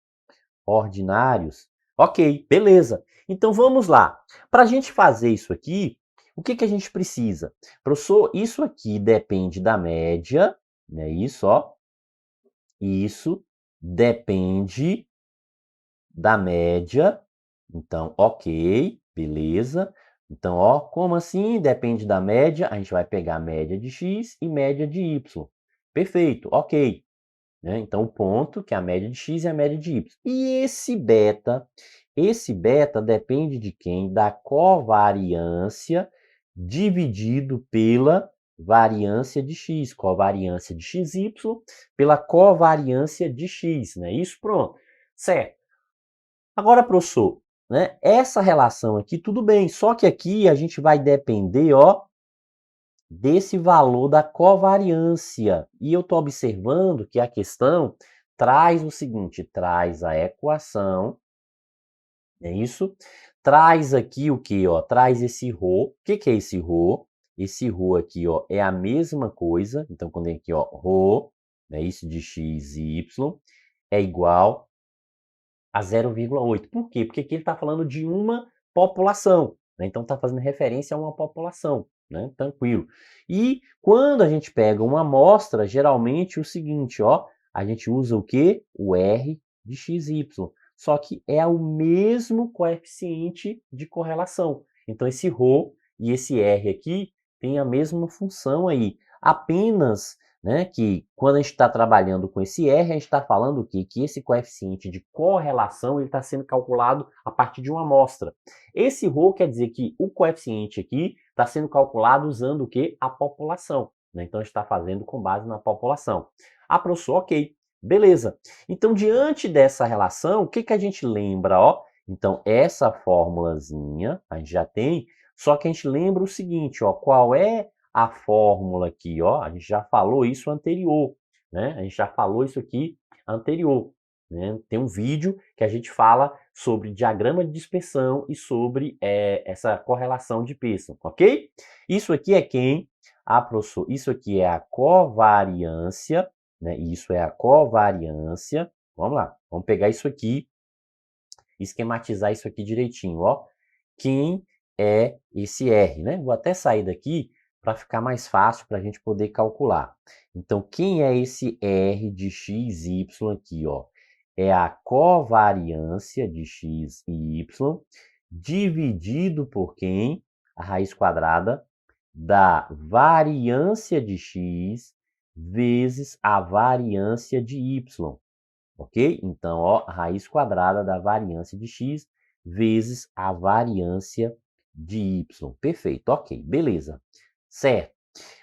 ordinários. Ok, beleza. Então vamos lá. Para a gente fazer isso aqui, o que a gente precisa? Professor, isso aqui depende da média, né? Isso, ó. Isso depende da média. Então, ok, beleza. Então, ó, como assim depende da média? A gente vai pegar a média de x e média de y. Perfeito, ok. Né? Então, o ponto, que é a média de x e a média de y. E esse beta depende de quem? Da covariância dividido pela variância de x, covariância de xy pela covariância de x, né? Isso, pronto. Certo. Agora, professor, né, essa relação aqui, tudo bem, só que aqui a gente vai depender, ó, desse valor da covariância. E eu estou observando que a questão traz o seguinte, traz a equação, é isso? Traz aqui o que, ó? Traz esse ρ. O que é esse ρ? Esse ρ aqui, ó, é a mesma coisa. Então, quando tem aqui, ó, ρ, né, isso de x e y, é igual a 0,8. Por quê? Porque aqui ele está falando de uma população, né? Então está fazendo referência a uma população, né? Tranquilo. E quando a gente pega uma amostra, geralmente o seguinte, ó, a gente usa o quê? O R de XY. Só que é o mesmo coeficiente de correlação. Então esse ρ e esse R aqui tem a mesma função aí. Apenas, né, que quando a gente está trabalhando com esse R, a gente está falando o quê? Que esse coeficiente de correlação está sendo calculado a partir de uma amostra. Esse ρ quer dizer que o coeficiente aqui está sendo calculado usando o quê? A população. Né? Então, a gente está fazendo com base na população. Ah, professor, ok. Beleza. Então, diante dessa relação, o que a gente lembra? Ó? Então, essa formulazinha a gente já tem, só que a gente lembra o seguinte, ó, qual é a fórmula aqui, ó, a gente já falou isso anterior, né? A gente já falou isso aqui anterior, né? Tem um vídeo que a gente fala sobre diagrama de dispersão e sobre essa correlação de Pearson, ok? Isso aqui é quem? Ah, professor, isso aqui é a covariância, né? Isso é a covariância. Vamos lá, vamos pegar isso aqui, esquematizar isso aqui direitinho, ó. Quem é esse R, né? Vou até sair daqui para ficar mais fácil para a gente poder calcular. Então, quem é esse R de x e y aqui, ó? É a covariância de x e y dividido por quem? A raiz quadrada da variância de x vezes a variância de y. Ok? Então, ó, a raiz quadrada da variância de x vezes a variância de y. Perfeito, ok, beleza. Certo.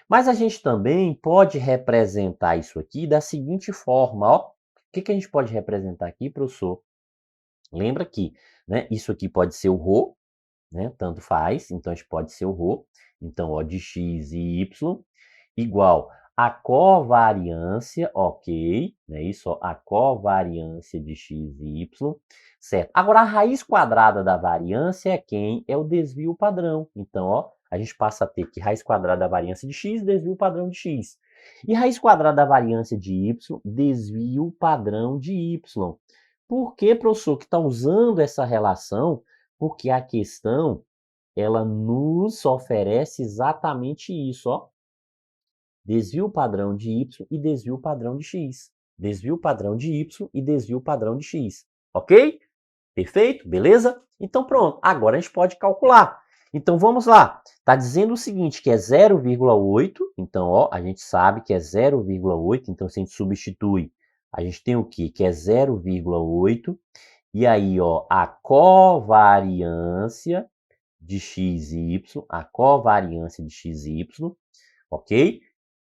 Mas a gente também pode representar isso aqui da seguinte forma, ó. O que a gente pode representar aqui, professor? Lembra que, né, isso aqui pode ser o ρ, né? Tanto faz, então a gente pode ser o ρ. Então, ó, de x e y igual a covariância, ok, né? Isso, ó, a covariância de x e y, certo? Agora, a raiz quadrada da variância é quem? É o desvio padrão. Então, ó, a gente passa a ter que raiz quadrada da variância de x, desvio padrão de x. E raiz quadrada da variância de y, desvio padrão de y. Por que, professor, que está usando essa relação? Porque a questão, ela nos oferece exatamente isso, ó. Desvio padrão de y e desvio padrão de x. Desvio padrão de y e desvio padrão de x. Ok? Perfeito? Beleza? Então pronto, agora a gente pode calcular. Então vamos lá. Está dizendo o seguinte, que é 0,8. Então, ó, a gente sabe que é 0,8. Então, se a gente substitui, a gente tem o quê? Que é 0,8. E aí, ó, a covariância de x e y, a covariância de x e y, ok?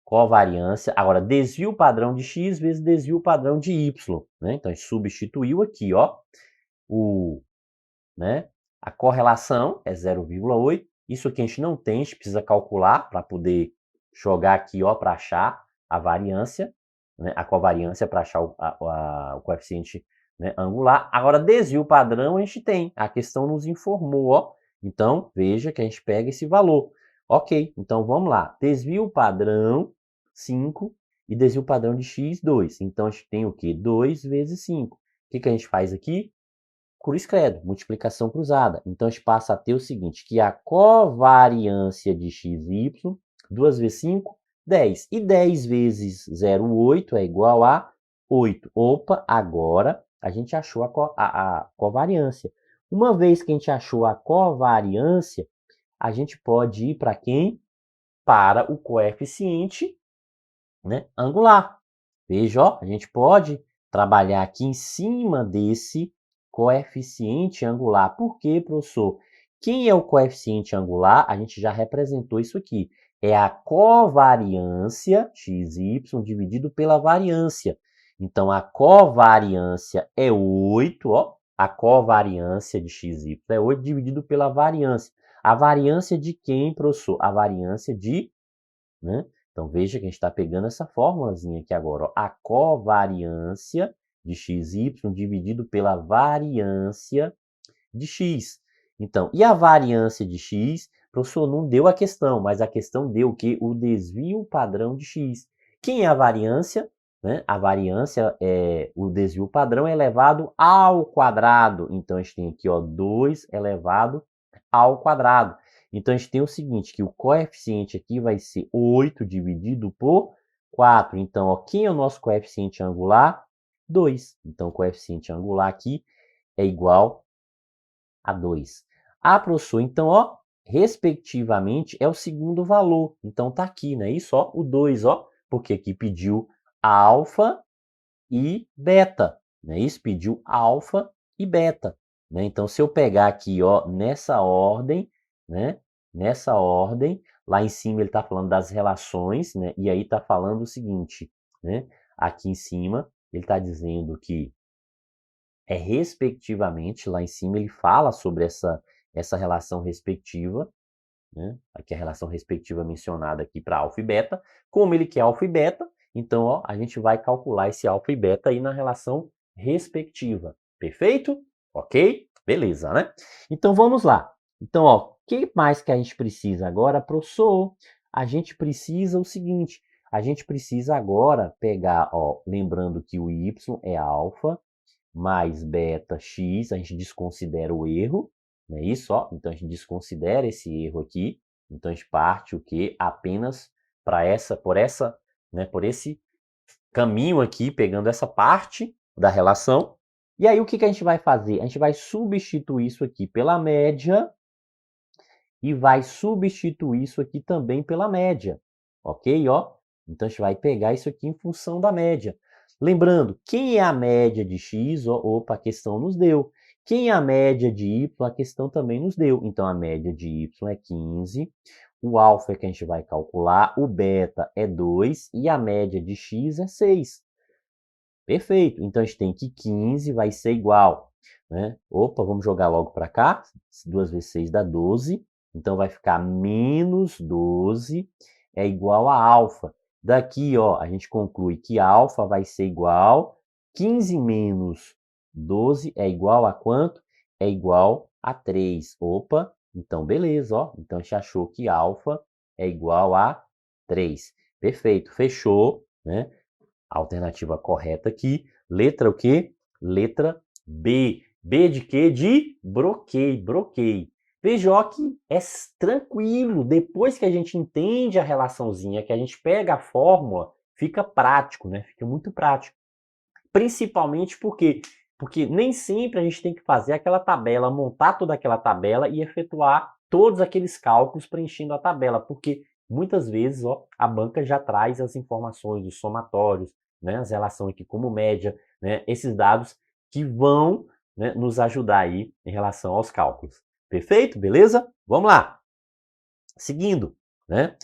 Covariância. Agora, desvio padrão de x vezes desvio padrão de y, né? Então, a gente substituiu aqui, ó, né? A correlação é 0,8. Isso aqui a gente não tem, a gente precisa calcular para poder jogar aqui, ó, para achar a variância, né? A covariância para achar o coeficiente, né, angular. Agora, desvio padrão a gente tem. A questão nos informou, ó. Então, veja que a gente pega esse valor. Ok, então vamos lá. Desvio padrão, 5, e desvio padrão de x, 2. Então, a gente tem o quê? 2 vezes 5. O que a gente faz aqui? cruz credo, multiplicação cruzada. Então, a gente passa a ter o seguinte, que a covariância de x e y, 2 vezes 5, 10. E 10 vezes 0,8 é igual a 8. Opa, agora a gente achou a covariância. Uma vez que a gente achou a covariância, a gente pode ir para quem? Para o coeficiente, né, angular. Veja, ó, a gente pode trabalhar aqui em cima desse coeficiente angular. Por quê, professor? Quem é o coeficiente angular? A gente já representou isso aqui. É a covariância x e y dividido pela variância. Então, a covariância é 8, ó. A covariância de x e y é 8 dividido pela variância. A variância de quem, professor? A variância de, né? Então, veja que a gente está pegando essa fórmulazinha aqui agora, ó, a covariância de x e y dividido pela variância de x. Então, e a variância de x? Professor, não deu a questão, mas a questão deu o quê? O desvio padrão de x. Quem é a variância? Né? A variância, o desvio padrão é elevado ao quadrado. Então, a gente tem aqui, ó, 2 elevado ao quadrado. Então, a gente tem o seguinte, que o coeficiente aqui vai ser 8 dividido por 4. Então, ó, quem é o nosso coeficiente angular? 2. Então, o coeficiente angular aqui é igual a 2. Ah, professor, então, ó, respectivamente, é o segundo valor. Então, tá aqui, né? Isso, ó, o 2, ó, porque aqui pediu alfa e beta, né? Isso pediu alfa e beta, né? Então, se eu pegar aqui, ó, nessa ordem, né? Nessa ordem, lá em cima ele está falando das relações, né? E aí está falando o seguinte, né? Aqui em cima ele está dizendo que respectivamente, lá em cima ele fala sobre essa relação respectiva, né? Aqui a relação respectiva mencionada aqui para alfa e beta. Como ele quer alfa e beta, então, ó, a gente vai calcular esse alfa e beta aí na relação respectiva. Perfeito? Ok? Beleza, né? Então, vamos lá. Então, ó, o que mais que a gente precisa agora, professor? A gente precisa o seguinte, a gente precisa agora pegar, ó, lembrando que o y é alfa, mais beta x, a gente desconsidera o erro, não é isso? Ó? Então, a gente desconsidera esse erro aqui. Então, a gente parte o quê? Apenas por esse caminho aqui, pegando essa parte da relação. E aí, o que a gente vai fazer? A gente vai substituir isso aqui pela média e vai substituir isso aqui também pela média, ok? Ó? Então, a gente vai pegar isso aqui em função da média. Lembrando, quem é a média de x? Opa, a questão nos deu. Quem é a média de y? A questão também nos deu. Então, a média de y é 15, o alfa é que a gente vai calcular, o beta é 2 e a média de x é 6. Perfeito. Então, a gente tem que 15 vai ser igual, né? Opa, vamos jogar logo para cá. 2 vezes 6 dá 12. Então, vai ficar menos 12 é igual a alfa. Daqui, ó, a gente conclui que alfa vai ser igual 15 menos 12 é igual a quanto? É igual a 3. Opa, então beleza, ó. Então, a gente achou que alfa é igual a 3. Perfeito, fechou, né? A alternativa correta aqui, letra o quê? Letra B. B de quê? De broquei. Veja ó, que é tranquilo. Depois que a gente entende a relaçãozinha, que a gente pega a fórmula, fica prático, né? Fica muito prático. Principalmente porque nem sempre a gente tem que fazer aquela tabela, montar toda aquela tabela e efetuar todos aqueles cálculos preenchendo a tabela, porque muitas vezes, ó, a banca já traz as informações dos somatórios, né, as relações aqui como média, né, esses dados que vão, né, nos ajudar aí em relação aos cálculos. Perfeito? Beleza? Vamos lá. Seguindo, né?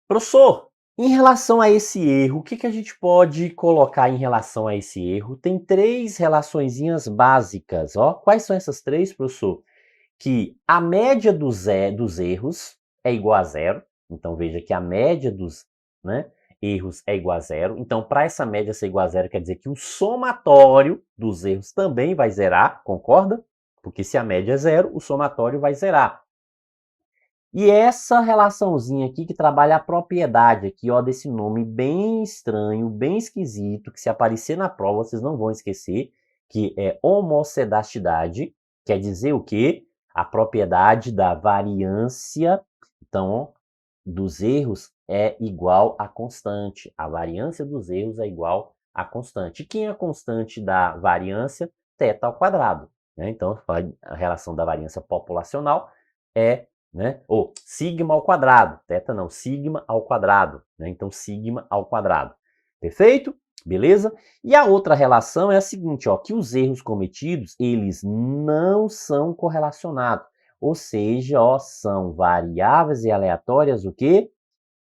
Professor, em relação a esse erro, o que a gente pode colocar em relação a esse erro? Tem 3 relaçõezinhas básicas, ó. Quais são essas 3, professor? Que a média dos erros é igual a 0. Então, veja que a média dos, né, erros é igual a 0. Então, para essa média ser igual a 0, quer dizer que o somatório dos erros também vai zerar, concorda? Porque se a média é 0, o somatório vai zerar. E essa relaçãozinha aqui que trabalha a propriedade aqui, ó, desse nome bem estranho, bem esquisito, que se aparecer na prova vocês não vão esquecer, que é homocedastidade, quer dizer o quê? A propriedade da variância, então, ó, dos erros é igual a constante. A variância dos erros é igual a constante. E quem é a constante da variância? Θ ao quadrado. Né? Então, a relação da variância populacional é, né, ou sigma ao quadrado. Θ não, sigma ao quadrado. Né? Então, sigma ao quadrado. Perfeito? Beleza? E a outra relação é a seguinte, ó, que os erros cometidos, eles não são correlacionados. Ou seja, ó, são variáveis e aleatórias o quê?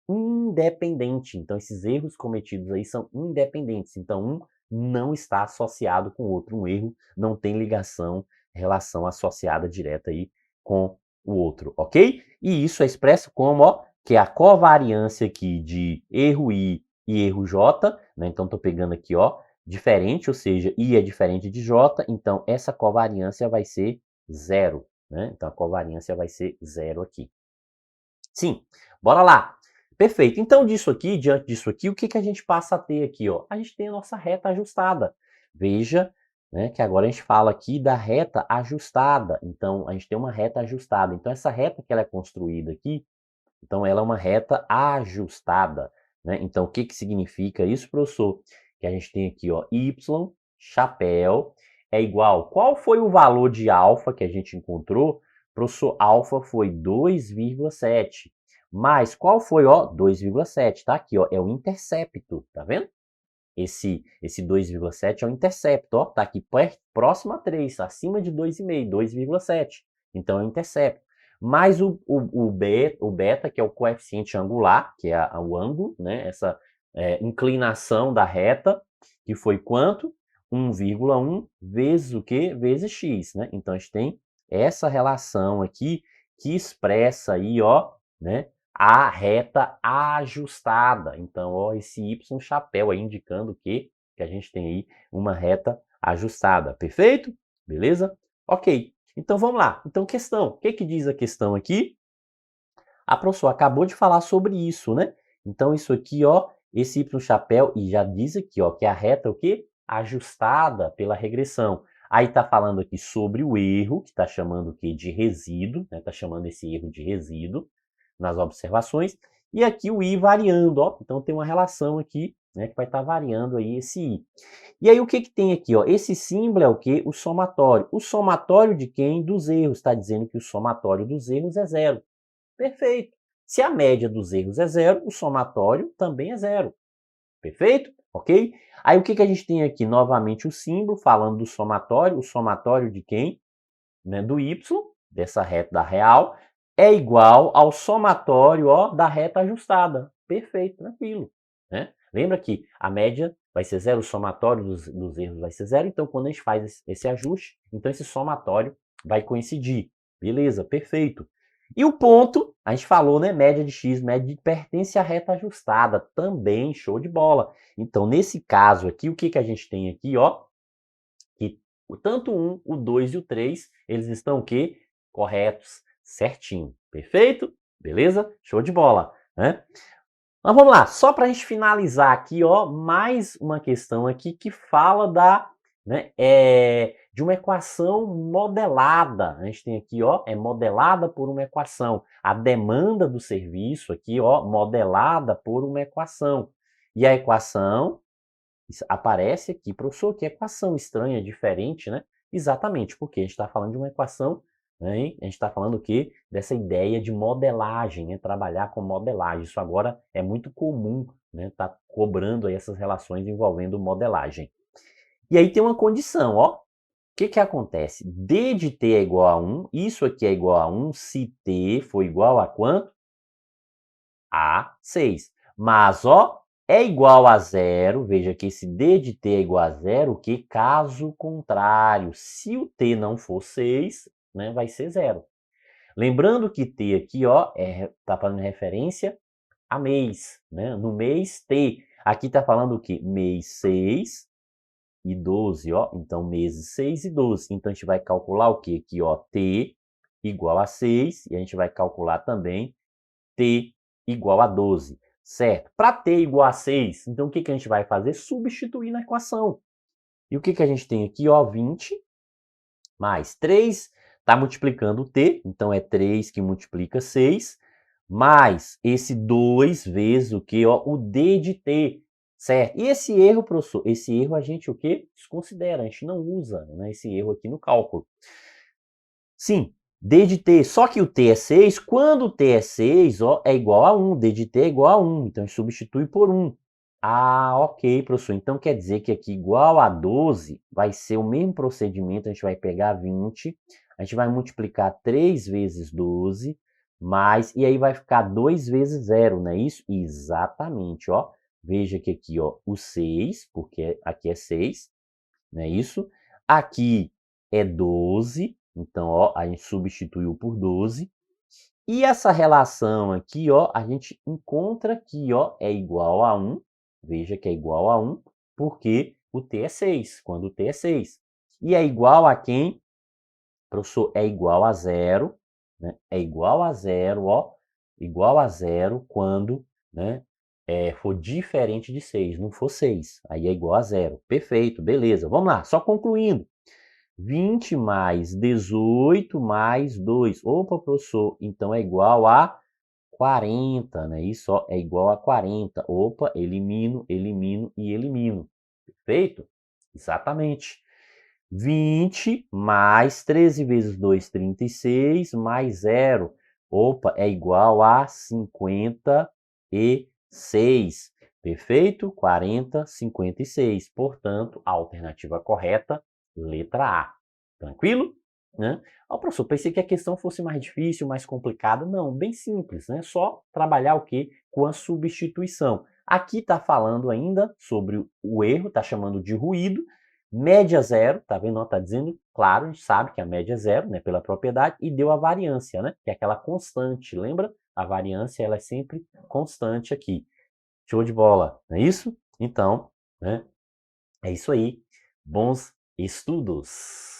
Independente. Então, esses erros cometidos aí são independentes. Então, um não está associado com o outro. Um erro não tem ligação, relação associada direta aí com o outro, ok? E isso é expresso como, ó, que é a covariância aqui de erro I e erro J, né? Então, estou pegando aqui, ó, diferente, ou seja, I é diferente de J, então essa covariância vai ser zero, né? Então, a covariância vai ser zero aqui. Sim, bora lá. Perfeito. Então, diante disso aqui, o que a gente passa a ter aqui, ó? A gente tem a nossa reta ajustada. Veja, né, que agora a gente fala aqui da reta ajustada. Então, a gente tem uma reta ajustada. Então, essa reta que ela é construída aqui, então ela é uma reta ajustada, né? Então, o que significa isso, professor? Que a gente tem aqui, ó, y, chapéu, é igual. Qual foi o valor de alfa que a gente encontrou? Professor, alfa foi 2,7. Mas qual foi, ó, 2,7? Tá aqui, ó, é o intercepto, tá vendo? Esse 2,7 é o intercepto, ó, tá aqui próximo a 3, acima de 2,5, 2,7. Então é o intercepto. Mais o beta, que é o coeficiente angular, que é o ângulo, né? Essa inclinação da reta, que foi quanto? 1,1 vezes o quê? Vezes x, né? Então a gente tem essa relação aqui que expressa aí, ó, né? A reta ajustada. Então, ó, esse Y chapéu aí indicando que a gente tem aí uma reta ajustada. Perfeito? Beleza? Ok. Então, vamos lá. Então, questão. O que diz a questão aqui? A professora acabou de falar sobre isso, né? Então, isso aqui, ó, esse Y chapéu, e já diz aqui, ó, que a reta é o quê? Ajustada pela regressão. Aí está falando aqui sobre o erro, que está chamando o quê? De resíduo, né? Está chamando esse erro de resíduo nas observações. E aqui o I variando, ó. Então tem uma relação aqui, né, que vai estar variando aí esse I. E aí o que tem aqui, ó? Esse símbolo é o quê? O somatório. O somatório de quem? Dos erros. Está dizendo que o somatório dos erros é zero. Perfeito. Se a média dos erros é zero, o somatório também é zero. Perfeito? Ok? Aí o que a gente tem aqui? Novamente o símbolo, falando do somatório. O somatório de quem? Né, do y, dessa reta da real, é igual ao somatório, ó, da reta ajustada. Perfeito, tranquilo. Né? Lembra que a média vai ser zero, o somatório dos erros vai ser zero, então quando a gente faz esse ajuste, então esse somatório vai coincidir. Beleza, perfeito. E o ponto, a gente falou, né? Média de x, média de pertence à reta ajustada. Também, show de bola. Então, nesse caso aqui, o que a gente tem aqui, ó? Que tanto o 1, o 2 e o 3, eles estão o quê? Corretos, certinho. Perfeito? Beleza? Show de bola, né? Mas vamos lá, só para a gente finalizar aqui, ó, mais uma questão aqui que fala né, de uma equação modelada. A gente tem aqui, ó, é modelada por uma equação. A demanda do serviço aqui, ó, modelada por uma equação. E a equação aparece aqui, professor, que equação estranha, diferente, né? Exatamente, porque a gente está falando de uma equação, né? A gente está falando o quê? Dessa ideia de modelagem, né? Trabalhar com modelagem. Isso agora é muito comum, né? Tá cobrando aí essas relações envolvendo modelagem. E aí tem uma condição, ó. O que acontece? D de t é igual a 1, isso aqui é igual a 1 se t for igual a quanto? A 6. Mas, ó, é igual a zero, veja que esse d de t é igual a zero, que caso contrário, se o t não for 6, né, vai ser zero. Lembrando que t aqui, ó, tá fazendo referência a mês, né? No mês t. Aqui tá falando o quê? Mês 6 e 12, ó. Então, meses 6 e 12. Então, a gente vai calcular o quê? Aqui, ó, t igual a 6, e a gente vai calcular também t igual a 12, certo? Para t igual a 6, então o que a gente vai fazer? Substituir na equação. E o que que a gente tem aqui, ó? 20 mais 3 está multiplicando o t, então é 3 que multiplica 6, mais esse 2 vezes o que, ó? O d de t, certo? E esse erro, professor, esse erro a gente o quê? Desconsidera, a gente não usa, né, esse erro aqui no cálculo. Sim, d de t, só que o t é 6, quando o t é 6, ó, é igual a 1, d de t é igual a 1, então a gente substitui por 1. Ah, ok, professor, então quer dizer que aqui igual a 12 vai ser o mesmo procedimento, a gente vai pegar 20, a gente vai multiplicar 3 vezes 12, mais, e aí vai ficar 2 vezes 0, não é isso? Exatamente, ó. Veja que aqui, ó, o 6, porque aqui é 6, não é isso? Aqui é 12, então, ó, a gente substituiu por 12. E essa relação aqui, ó, a gente encontra aqui, ó, é igual a 1. Veja que é igual a 1, porque o t é 6, quando o t é 6. E é igual a quem? Professor, é igual a 0, né? É igual a 0, ó, igual a 0 quando, né, for diferente de 6, não for 6. Aí é igual a 0. Perfeito, beleza. Vamos lá, só concluindo. 20 mais 18 mais 2. Opa, professor, então é igual a 40, né? Isso ó, é igual a 40. Opa, elimino, elimino e elimino. Perfeito? Exatamente. 20 mais 13 vezes 2, 36, mais 0. Opa, é igual a 56. Perfeito? 40, 56. Portanto, a alternativa correta, letra A. Tranquilo? Né? Ó, professor, pensei que a questão fosse mais difícil, mais complicada. Não, bem simples, né? Só trabalhar o quê? Com a substituição. Aqui está falando ainda sobre o erro, está chamando de ruído. Média zero, tá vendo? Está dizendo, claro, a gente sabe que a média é zero, né? Pela propriedade, e deu a variância, né? Que é aquela constante, lembra? A variância, ela é sempre constante aqui. Show de bola, não é isso? Então, né? É isso aí. Bons estudos!